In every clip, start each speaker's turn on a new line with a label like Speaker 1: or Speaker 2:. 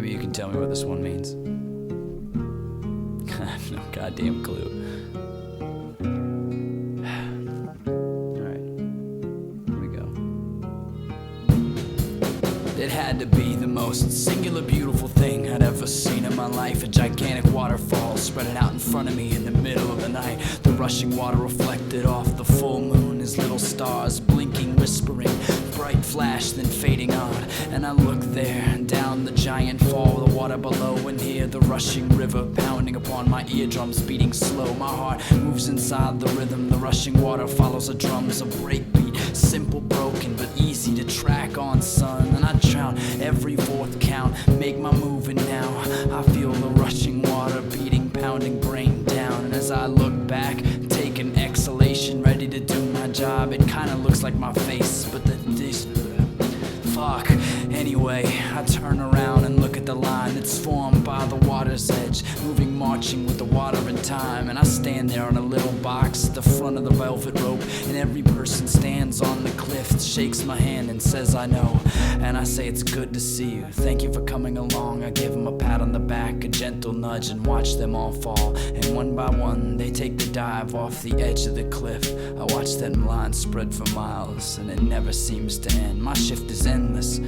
Speaker 1: Maybe you can tell me what this one means. I have no goddamn clue. Alright, here we go. It had to be the most singular, beautiful thing I'd ever seen in my life. A gigantic waterfall spreading out in front of me in the middle of the night. The rushing water reflected off the full moon as little stars blinking, whispering, bright flash then fading on. And I looked there, down the giant fall, the water below, and hear the rushing river pounding upon my eardrums, beating slow. My heart moves inside the rhythm. The rushing water follows the drums, a breakbeat, simple, broken, but easy to track on, son. And I drown every fourth count, make my move, and now I feel the rushing water beating, pounding, brain down. And as I look back, take an exhalation, ready to do my job. It kinda looks like my face, but fuck. Anyway, I turn around and look at the line that's formed by the water's edge, moving, marching with the water in time. And I stand there on a little box at the front of the velvet rope, and every person stands on the cliff, shakes my hand and says I know. And I say it's good to see you, thank you for coming along. I give them a pat on the back, a gentle nudge, and watch them all fall. And one by one they take the dive off the edge of the cliff. I watch them lines spread for miles, and it never seems to end. My shift is endless.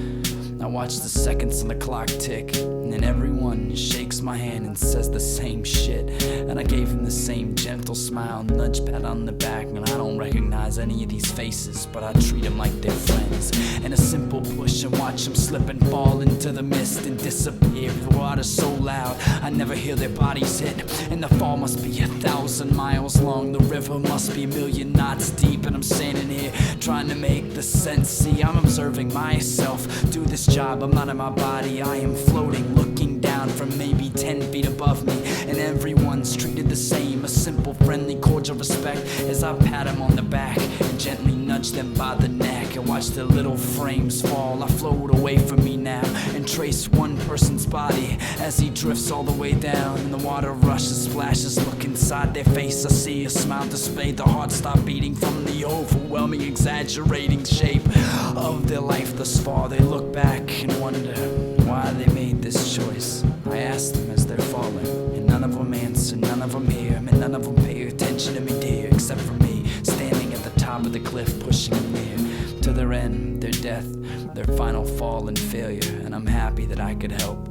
Speaker 1: I watch the seconds on the clock tick, and everyone shakes my hand and says the same shit. And I gave him the same gentle smile, nudge, pat on the back. And I don't recognize any of these faces, but I treat them like they're friends. And a simple push and watch them slip and fall into the mist and disappear. The water's so loud, I never hear their bodies hit. And the fall must be 1,000 miles long. The river must be 1,000,000 knots deep. And I'm standing here trying to make the sense. See, I'm observing myself do this job. I'm not in my body, I am floating, looking down from maybe 10 feet above me. And everyone's treated the same, a simple, friendly, cordial respect. As I pat them on the back and gently nudge them by the neck, and watch their little frames fall. I float away from me now and trace one person's body as he drifts all the way down. And the water rushes, splashes, look inside their face. I see a smile displayed, the heart stop beating from the overwhelming, exaggerating shape of their life thus far. They look back and wonder why they made this choice. I ask them as they're falling, and none of them answer, none of them hear me, none of them pay attention to me, dear, except for me, standing at the top of the cliff, pushing them near to their end, their death, their final fall and failure. And I'm happy that I could help,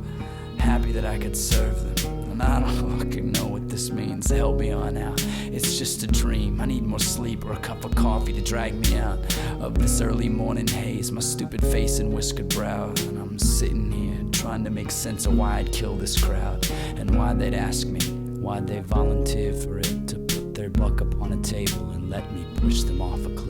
Speaker 1: happy that I could serve them. And I don't fucking know what this means. Help me on out. It's just a dream. I need more sleep or a cup of coffee to drag me out of this early morning haze. My stupid face and whiskered brow, and I'm sitting here trying to make sense of why I'd kill this crowd, and why they'd ask me, why'd they volunteer for it, to put their buck up on a table and let me push them off a cliff.